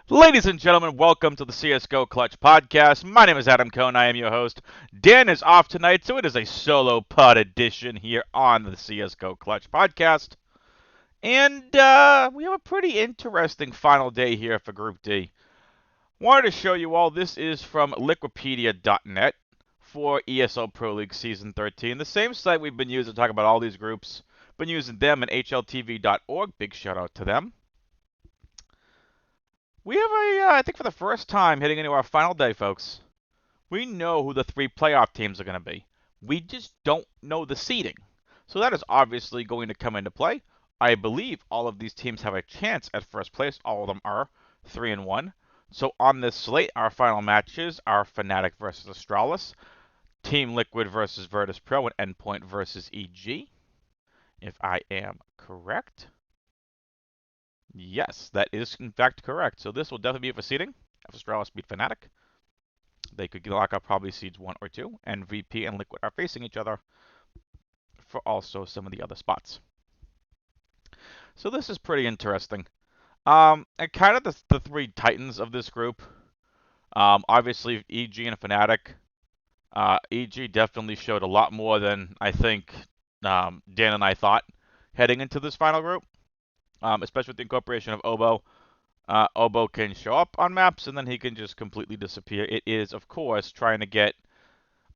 Ladies and gentlemen, welcome to the CSGO Clutch Podcast. My name is Adam Cohn. I am your host. Dan is off tonight, so it is a solo pod edition here on the CSGO Clutch Podcast. And we have a pretty interesting final day here for Group D. Wanted to show you all, this is from Liquipedia.net for Esl Pro League Season 13. The same site we've been using to talk about all these groups. Been using them and HLTV.org. Big shout out to them. We have I think for the first time heading into our final day, folks, we know who the three playoff teams are going to be. We just don't know the seeding. So that is obviously going to come into play. I believe all of these teams have a chance at first place. All of them are 3-1. So on this slate, our final matches are Fanatic versus Astralis, Team Liquid versus Vertice Pro, and Endpoint versus EG, if I am correct. Yes, that is in fact correct. So this will definitely be for seeding. If Astralis beat Fnatic, they could lock up probably seeds 1 or 2, and VP and Liquid are facing each other for also some of the other spots. So this is pretty interesting. And kind of the three titans of this group, obviously EG and Fnatic. EG definitely showed a lot more than I think Dan and I thought heading into this final group. Especially with the incorporation of Obo. Obo can show up on maps, and then he can just completely disappear. It is, of course, trying to get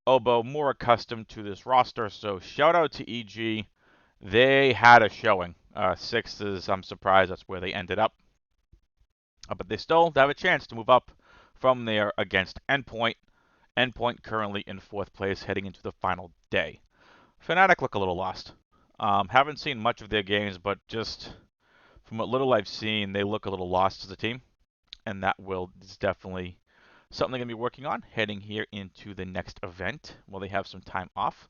Obo more accustomed to this roster, so shout out to EG. They had a showing. Sixes, I'm surprised that's where they ended up. But they still have a chance to move up from there against Endpoint. Endpoint currently in 4th place heading into the final day. Fnatic look a little lost. Haven't seen much of their games, but just from what little I've seen, they look a little lost as a team, and that is definitely something they're going to be working on heading here into the next event while they have some time off.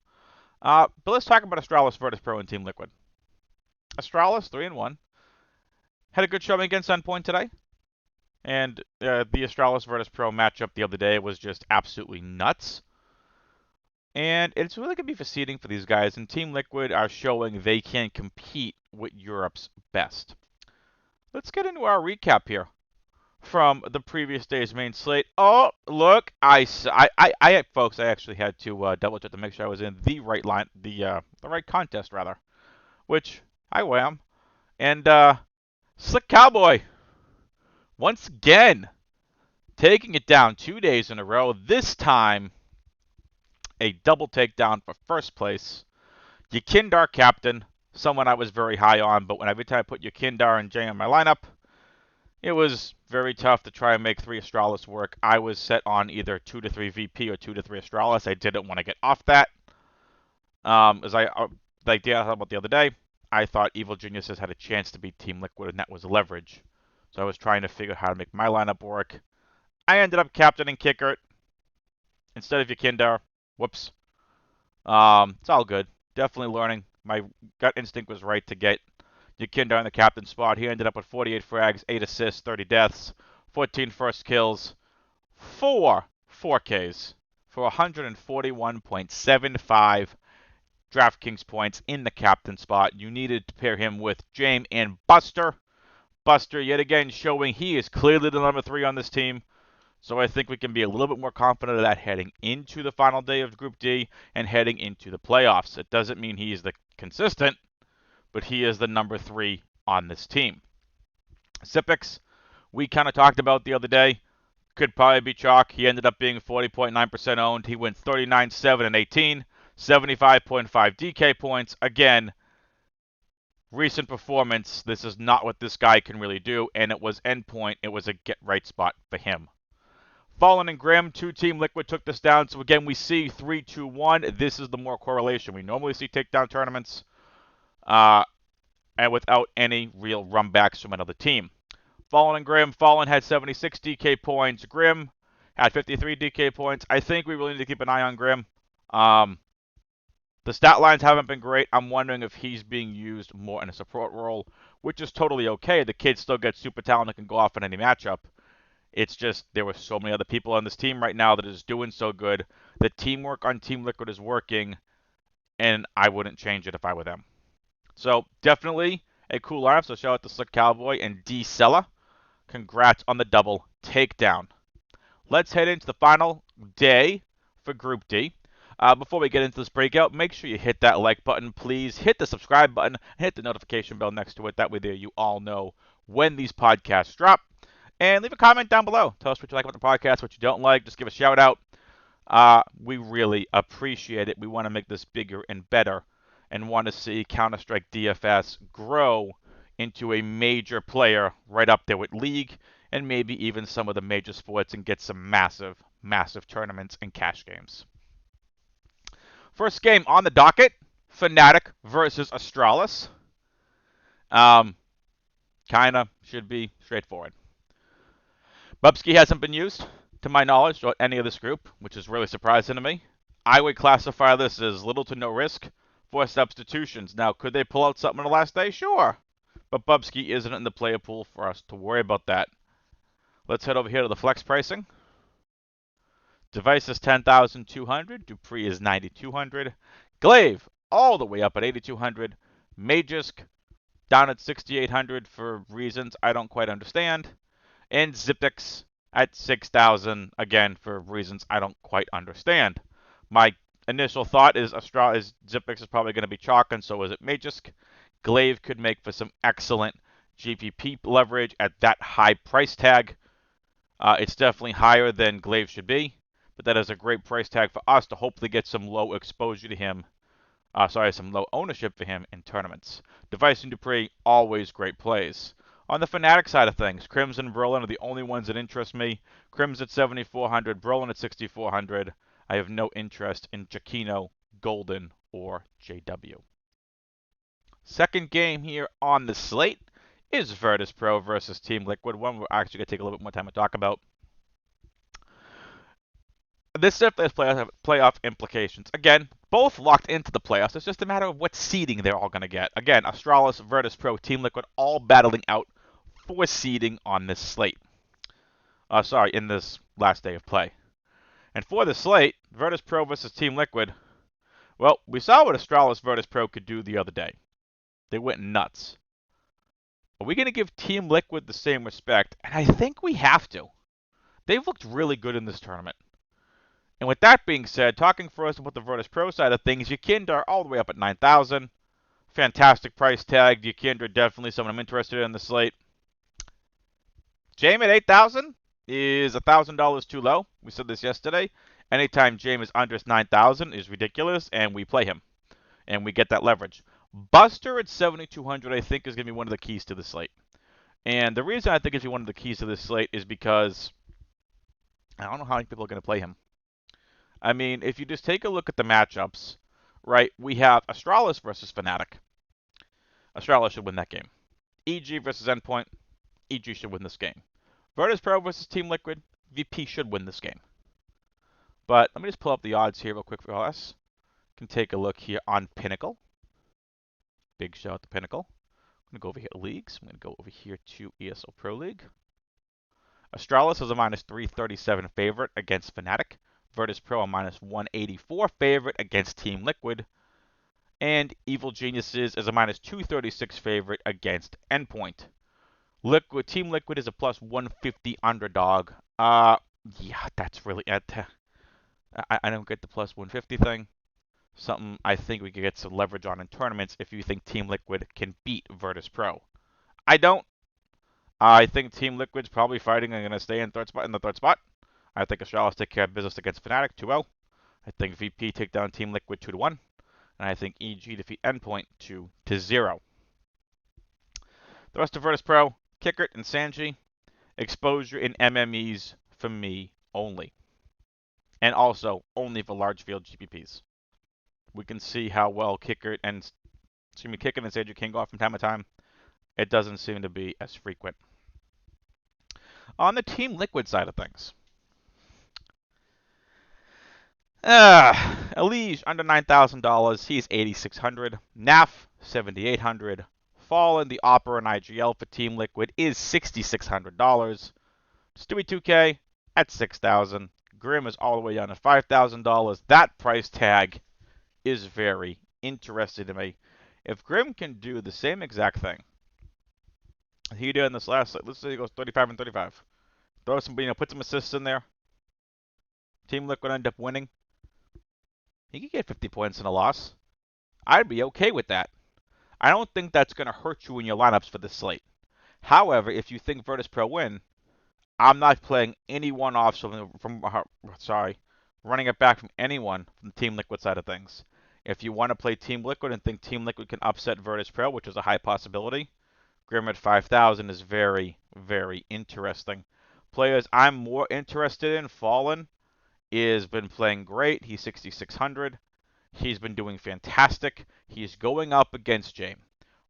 But let's talk about Astralis, Vertice Pro, and Team Liquid. Astralis, 3-1. Had a good showing against Endpoint today, and the Astralis Vertice Pro matchup the other day was just absolutely nuts. And it's really going to be for seeding for these guys, and Team Liquid are showing they can compete with Europe's best. Let's get into our recap here from the previous day's main slate. Oh, look, folks, I actually had to double check to make sure I was in the right line, the right contest rather, which I am. And Slick Cowboy, once again, taking it down 2 days in a row. This time, a double takedown for first place. Yakindar captain, someone I was very high on, but every time I put Yakindar and Jay in my lineup, it was very tough to try and make 3 Astralis work. I was set on either 2 to 3 VP or 2 to 3 Astralis. I didn't want to get off that. As I like Dan talked about the other day, I thought Evil Geniuses had a chance to beat Team Liquid, and that was leverage. So I was trying to figure out how to make my lineup work. I ended up captaining Kickert instead of Yakindar. Whoops. It's all good. Definitely learning. My gut instinct was right to get Yakindar in the captain spot. He ended up with 48 frags, 8 assists, 30 deaths, 14 first kills, 4 4Ks for 141.75 Draftkings points in the captain spot. You needed to pair him with James and Buster. Buster yet again showing he is clearly the number 3 on this team. So I think we can be a little bit more confident of that heading into the final day of Group D and heading into the playoffs. It doesn't mean he is the consistent, but he is the number 3 on this team. Sipix, we kind of talked about the other day, could probably be chalk. He ended up being 40.9% owned. He went 39, 7, and 18, 75.5 DK points. Again, recent performance, this is not what this guy can really do, and it was Endpoint. It was a get-right spot for him. Fallen and Grim, 2 Team Liquid took this down. So again, we see 3-2-1. This is the more correlation. We normally see takedown tournaments and without any real runbacks from another team. Fallen and Grim. Fallen had 76 DK points. Grim had 53 DK points. I think we really need to keep an eye on Grim. The stat lines haven't been great. I'm wondering if he's being used more in a support role, which is totally okay. The kid still gets super talent and can go off in any matchup. It's just there were so many other people on this team right now that is doing so good. The teamwork on Team Liquid is working, and I wouldn't change it if I were them. So definitely a cool lineup. So shout out to Slick Cowboy and D Sella Congrats on the double takedown. Let's head into the final day for Group D. Before we get into this breakout, make sure you hit that like button, please. Hit the subscribe button, and hit the notification bell next to it. That way there you all know when these podcasts drop. And leave a comment down below. Tell us what you like about the podcast, what you don't like. Just give a shout out. We really appreciate it. We want to make this bigger and better and want to see Counter-Strike DFS grow into a major player right up there with League and maybe even some of the major sports and get some massive, massive tournaments and cash games. First game on the docket, Fanatic versus Astralis. Kinda should be straightforward. Bubsky hasn't been used, to my knowledge, or any of this group, which is really surprising to me. I would classify this as little to no risk for substitutions. Now, could they pull out something on the last day? Sure. But Bubsky isn't in the player pool for us to worry about that. Let's head over here to the flex pricing. Device is 10,200. Dupree is 9,200. Glaive all the way up at 8,200. Magisk down at 6,800 for reasons I don't quite understand. And Zipix at 6,000, again, for reasons I don't quite understand. My initial thought is Zipix is probably going to be chalk, and so is it Magisk. Glaive could make for some excellent GPP leverage at that high price tag. It's definitely higher than Glaive should be, but that is a great price tag for us to hopefully get some low exposure to him. Some low ownership for him in tournaments. Device and Dupree, always great plays. On the Fanatic side of things, Crimson and Brolin are the only ones that interest me. Crimson at 7,400, Brolin at 6,400. I have no interest in Giacchino, Golden, or JW. Second game here on the slate is Vertice Pro versus Team Liquid, one we're actually going to take a little bit more time to talk about. This definitely has playoff implications. Again, both locked into the playoffs. It's just a matter of what seeding they're all going to get. Again, Astralis, Vertice Pro, Team Liquid, all battling out for seeding on this slate. In this last day of play. And for the slate, Vertice Pro versus Team Liquid, well, we saw what Astralis Vertice Pro could do the other day. They went nuts. Are we going to give Team Liquid the same respect? And I think we have to. They've looked really good in this tournament. And with that being said, talking first about the Vertice Pro side of things, Yukindar all the way up at 9,000. Fantastic price tag. Yukindar definitely someone I'm interested in the slate. Jame at 8,000 is $1,000 too low. We said this yesterday. Anytime Jame is under 9,000 is ridiculous, and we play him. And we get that leverage. Buster at 7,200 I think is going to be one of the keys to the slate. And the reason I think it's one of the keys to this slate is because I don't know how many people are going to play him. I mean, if you just take a look at the matchups, right, we have Astralis versus Fanatic. Astralis should win that game. EG versus Endpoint. EG should win this game. Vertice Pro versus Team Liquid. VP should win this game. But let me just pull up the odds here real quick for us. Can take a look here on Pinnacle. Big shout out to Pinnacle. I'm going to go over here to Leagues. I'm going to go over here to Esl Pro League. Astralis is a minus 337 favorite against Fnatic. Vertice Pro a minus 184 favorite against Team Liquid. And Evil Geniuses is a minus 236 favorite against Endpoint. Team Liquid is a plus 150 underdog. Yeah, that's really it. I don't get the plus 150 thing. Something I think we could get some leverage on in tournaments if you think Team Liquid can beat Vertice Pro. I don't. I think Team Liquid's probably fighting and going to stay in the third spot. I think Astralis take care of business against Fnatic 2-0. I think VP take down Team Liquid 2-1. And I think EG defeat Endpoint 2-0. The rest of Vertice Pro, Kickert and Sanji, exposure in MMEs for me only. And also only for large field GPPs. We can see how well Kickert and Sanji can go off from time to time. It doesn't seem to be as frequent. On the Team Liquid side of things, Elige under $9,000. He's 8,600. Naf 7,800. Fallen, the Opera, and IGL for Team Liquid is $6,600. Stewie 2K at 6,000. Grim is all the way down to $5,000. That price tag is very interesting to me. If Grim can do the same exact thing He did in this last, let's say he goes 35 and 35. Throw some, put some assists in there. Team Liquid end up winning. He could get 50 points in a loss. I'd be okay with that. I don't think that's going to hurt you in your lineups for this slate. However, if you think Vertice Pro win, I'm not playing any one-offs running it back from anyone from the Team Liquid side of things. If you want to play Team Liquid and think Team Liquid can upset Vertice Pro, which is a high possibility, Grim at 5,000 is very, very interesting. Players I'm more interested in, Fallen, is been playing great. He's 6,600. He's been doing fantastic. He's going up against James.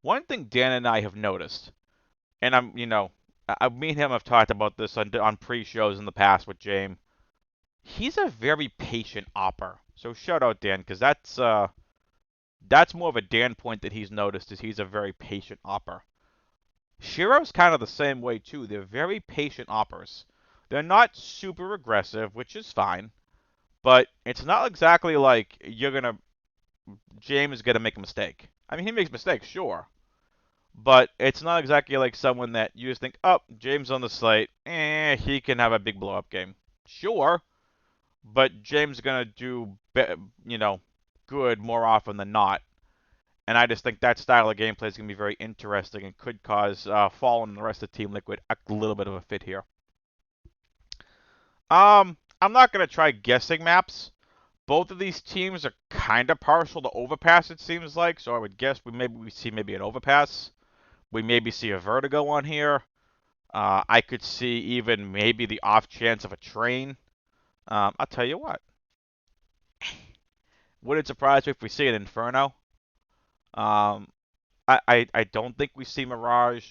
One thing Dan and I have noticed, and me and him have talked about this on pre-shows in the past with James. He's a very patient opper. So shout out Dan, because that's more of a Dan point that he's noticed, is he's a very patient opper. Shiro's kind of the same way too. They're very patient oppers. They're not super aggressive, which is fine, but it's not exactly like James is gonna make a mistake. I mean, he makes mistakes, sure, but it's not exactly like someone that you just think, oh, James on the slate, he can have a big blow-up game. Sure, but James is gonna do, good more often than not. And I just think that style of gameplay is going to be very interesting and could cause Fallen and the rest of Team Liquid a little bit of a fit here. I'm not going to try guessing maps. Both of these teams are kind of partial to overpass, it seems like. So I would guess we see maybe an overpass. We maybe see a vertigo on here. I could see even maybe the off chance of a train. I'll tell you what. Wouldn't surprise me if we see an Inferno. I don't think we see Mirage.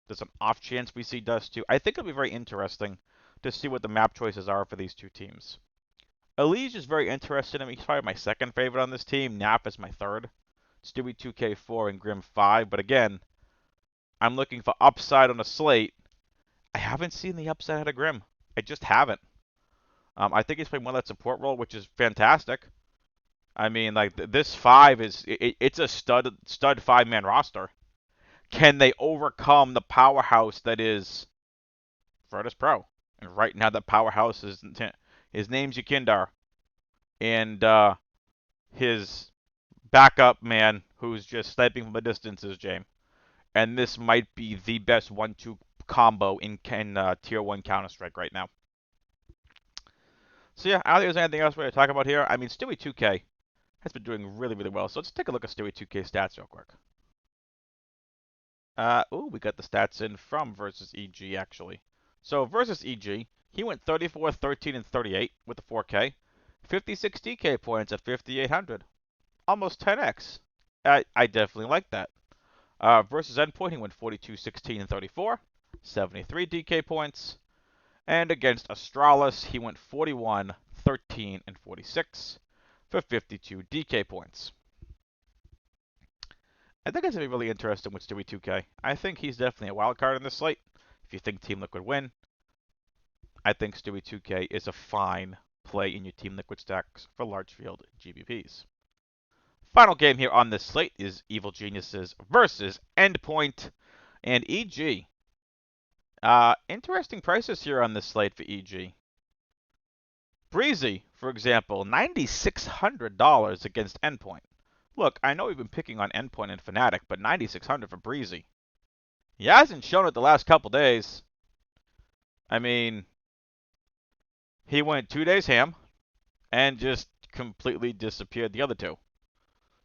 There's an off chance we see Dust too. I think it'll be very interesting to see what the map choices are for these two teams. Elige is very interested in me. He's probably my second favorite on this team. Nap is my third. Stewie 2K4 and Grim 5. But again, I'm looking for upside on a slate. I haven't seen the upside out of Grim. I just haven't. I think he's playing one that support role, which is fantastic. I mean, like this 5 it's a stud 5-man roster. Can they overcome the powerhouse that is Vertice Pro? And right now, that powerhouse is his name's Yakindar, and his backup man, who's just sniping from a distance, is James. And this might be the best 1-2 combo in Tier 1 Counter-Strike right now. So yeah, I don't think there's anything else we're going to talk about here. I mean, Stewie 2K has been doing really, really well. So let's take a look at Stewie 2K stats real quick. We got the stats in from versus EG, actually. So versus EG, he went 34, 13, and 38 with the 4K. 56 DK points at 5,800. Almost 10x. I definitely like that. Versus Endpoint, he went 42, 16, and 34. 73 DK points. And against Astralis, he went 41, 13, and 46 for 52 DK points. I think it's going to be really interesting with Stewie 2K. I think he's definitely a wild card in this slate. If you think Team Liquid win, I think Stewie 2K is a fine play in your Team Liquid stacks for large field GBPs. Final game here on this slate is Evil Geniuses versus Endpoint and EG. Interesting prices here on this slate for EG. Breezy, for example, $9,600 against Endpoint. Look, I know we've been picking on Endpoint and Fanatic, but 9,600 for Breezy. He hasn't shown it the last couple days. I mean, he went 2 days ham and just completely disappeared the other two.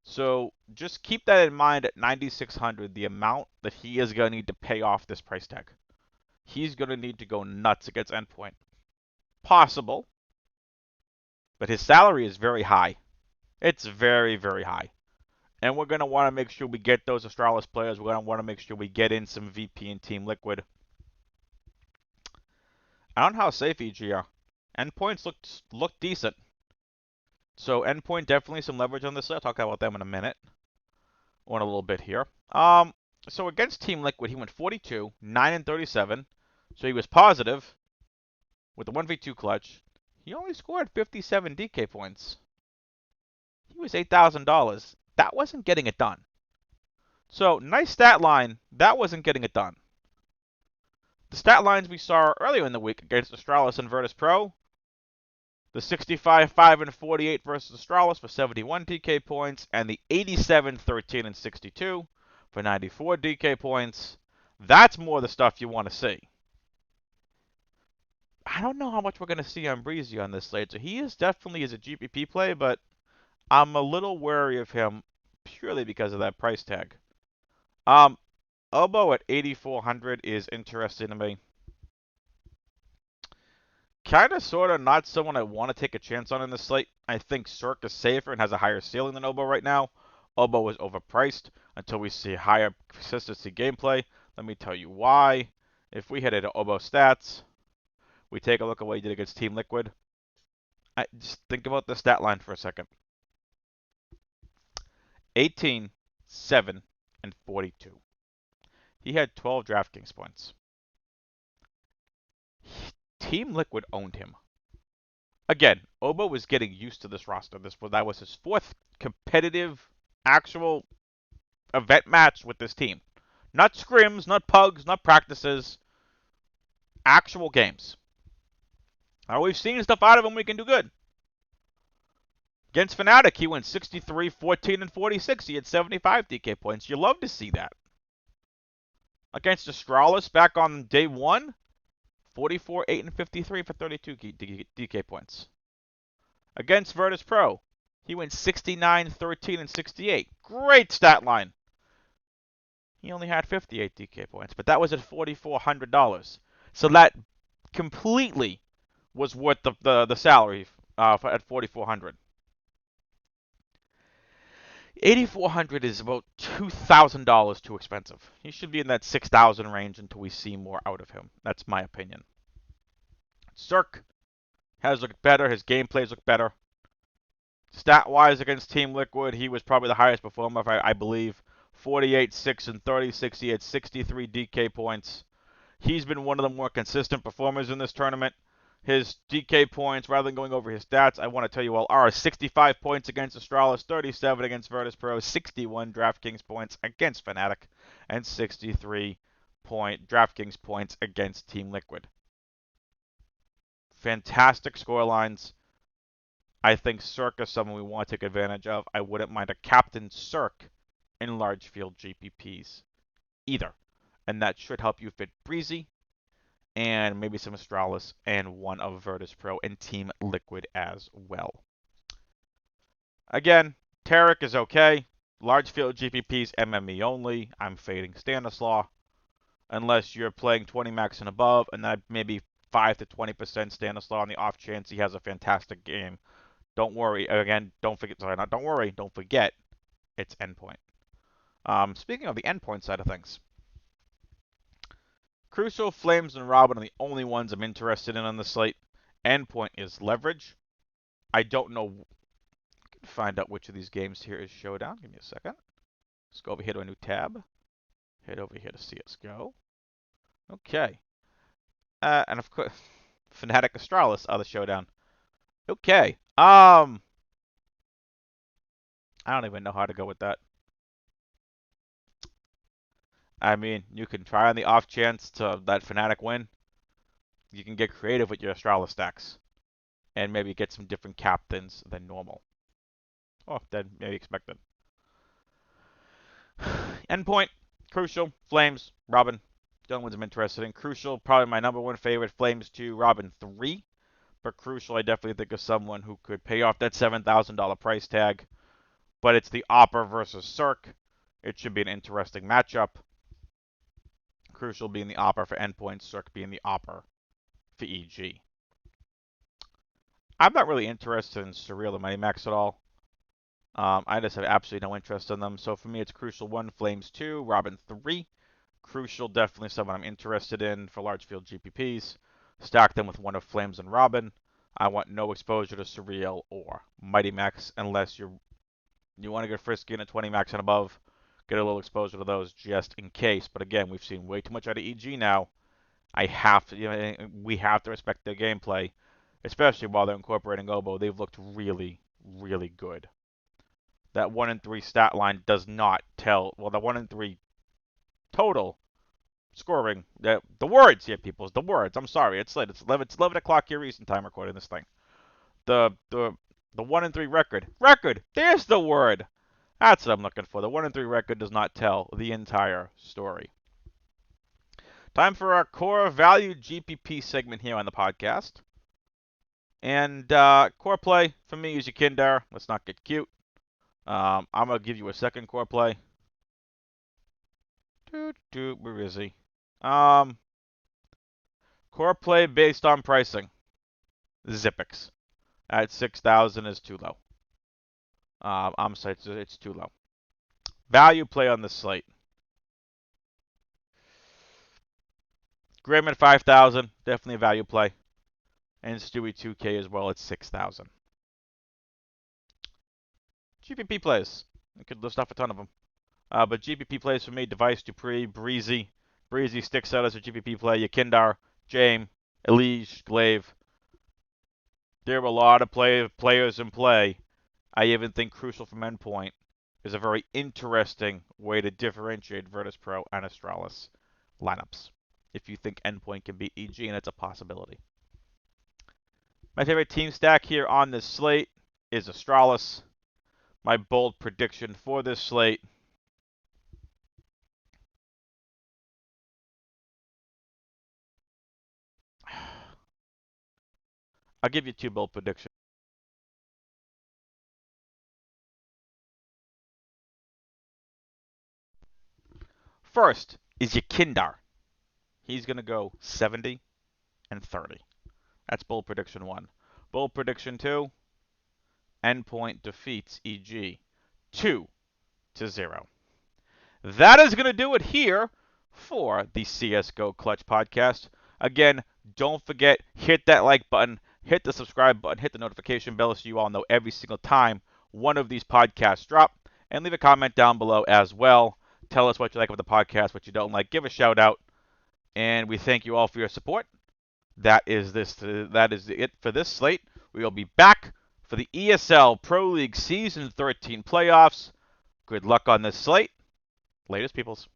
So just keep that in mind at 9,600, the amount that he is going to need to pay off this price tag. He's going to need to go nuts against Endpoint. Possible, but his salary is very high. It's very, very high. And we're going to want to make sure we get those Astralis players. We're going to want to make sure we get in some VP and Team Liquid. I don't know how safe EG are. Endpoints look decent. So Endpoint, definitely some leverage on this. I'll talk about them in a minute. Or in a little bit here. So against Team Liquid, he went 42, 9, and 37. So he was positive with the 1v2 clutch. He only scored 57 DK points. He was $8,000. That wasn't getting it done. So, nice stat line. That wasn't getting it done. the stat lines we saw earlier in the week against Astralis and Vertice Pro, the 65, 5, and 48 versus Astralis for 71 DK points, and the 87, 13, and 62 for 94 DK points. That's more the stuff you want to see. I don't know how much we're going to see on Breezy on this slate. So he is definitely a GPP play, but I'm a little wary of him purely because of that price tag. Oboe at 8,400 is interesting to me. Kind of, sort of, not someone I want to take a chance on in this slate. I think Cirque is safer and has a higher ceiling than Oboe right now. Oboe is overpriced until we see higher consistency gameplay. Let me tell you why. If we head into Oboe stats, we take a look at what he did against Team Liquid. Just think about the stat line for a second. 18, 7, and 42. He had 12 Draftkings points. Team Liquid owned him. Again, Oboe was getting used to this roster. That was his fourth competitive, actual event match with this team. Not scrims, not pugs, not practices. Actual games. Now, we've seen stuff out of him we can do good. Against Fanatic, he went 63, 14, and 46. He had 75 DK points. You love to see that. Against Astralis, back on day 1, 44, 8, and 53 for 32 DK points. Against Vertice Pro, he went 69, 13, and 68. Great stat line. He only had 58 DK points, but that was at $4,400. So that completely was worth the salary at $4,400. 8,400 is about $2,000 too expensive. He should be in that 6,000 range until we see more out of him. That's my opinion. Cirque has looked better. His gameplays look better. Stat-wise against Team Liquid, he was probably the highest performer, I believe. 48, 6, and 36. He had 63 DK points. He's been one of the more consistent performers in this tournament. His DK points, rather than going over his stats, I want to tell you all are 65 points against Astralis, 37 against Vertice Pro, 61 Draftkings points against Fanatic, and 63 Draftkings points against Team Liquid. Fantastic scorelines. I think Cirque is someone we want to take advantage of. I wouldn't mind a Captain Cirque in large field GPPs either. And that should help you fit Breezy, and maybe some Astralis, and one of Vertice Pro and Team Liquid as well. Again, Tarek is okay. Large field GPPs, MME only. I'm fading Stanislaw. Unless you're playing 20 max and above, and that maybe 5 to 20% Stanislaw on the off chance he has a fantastic game. Don't worry. Again, don't forget. Sorry, not don't worry. Don't forget, it's Endpoint. Speaking of the Endpoint side of things, Crucial, Flames, and Robin are the only ones I'm interested in on the slate. Endpoint is Leverage. I don't know. I can find out which of these games here is Showdown. Give me a second. Let's go over here to a new tab. Head over here to CSGO. Okay. And of course, Fanatic Astralis are the Showdown. Okay. I don't even know how to go with that. I mean, you can try on the off chance to that Fanatic win. You can get creative with your Astralis stacks. And maybe get some different captains than normal. Oh, than maybe expected. Endpoint, Crucial, Flames, Robin. The only ones I'm interested in. Crucial, probably my number one favorite. Flames 2, Robin 3. But Crucial, I definitely think of someone who could pay off that $7,000 price tag. But it's the Opera versus Cirque. It should be an interesting matchup. Crucial being the Opera for Endpoint, Cirque being the Opera for EG. I'm not really interested in Surreal and Mighty Max at all. I just have absolutely no interest in them. So for me, it's Crucial 1, Flames 2, Robin 3. Crucial, definitely someone I'm interested in for large field GPPs. Stack them with one of Flames and Robin. I want no exposure to Surreal or Mighty Max unless you want to get frisky in at 20 max and above. Get a little exposure to those just in case. But again, we've seen way too much out of EG now. We have to respect their gameplay, especially while they're incorporating Oboe. They've looked really, really good. That 1 in 3 stat line does not tell. Well, the 1 in 3 total scoring. The words here, people. The words. I'm sorry. It's late. It's 11 o'clock here Eastern time recording this thing. The 1-3 record. Record. There's the word. That's what I'm looking for. The 1-3 record does not tell the entire story. Time for our core value GPP segment here on the podcast. And core play for me is your Kindar. Let's not get cute. I'm going to give you a second core play. Where is he? Core play based on pricing. Zippix. At 6,000 is too low. I'm sorry, it's too low. Value play on the slate. Graham at 5,000, definitely a value play. And Stewie 2K as well at 6,000. GPP plays. I could list off a ton of them. But GPP plays for me, Device, Dupree, Breezy. Breezy sticks out as a GPP play. Yakindar, James, Elige, Glaive. There are a lot of players in play. I even think Crucial from Endpoint is a very interesting way to differentiate Vertice Pro and Astralis lineups. If you think Endpoint can beat EG, and it's a possibility. My favorite team stack here on this slate is Astralis. My bold prediction for this slate. I'll give you two bold predictions. First is Yakindar. He's going to go 70 and 30. That's bold prediction 1. Bold prediction 2, Endpoint defeats EG 2-0. That is going to do it here for the CSGO Clutch podcast. Again, don't forget, hit that like button, hit the subscribe button, hit the notification bell so you all know every single time one of these podcasts drop, and leave a comment down below as well. Tell us what you like about the podcast, what you don't like. Give a shout out, and we thank you all for your support. That is it for this slate. We will be back for the ESL Pro League Season 13 playoffs. Good luck on this slate. Latest, peoples.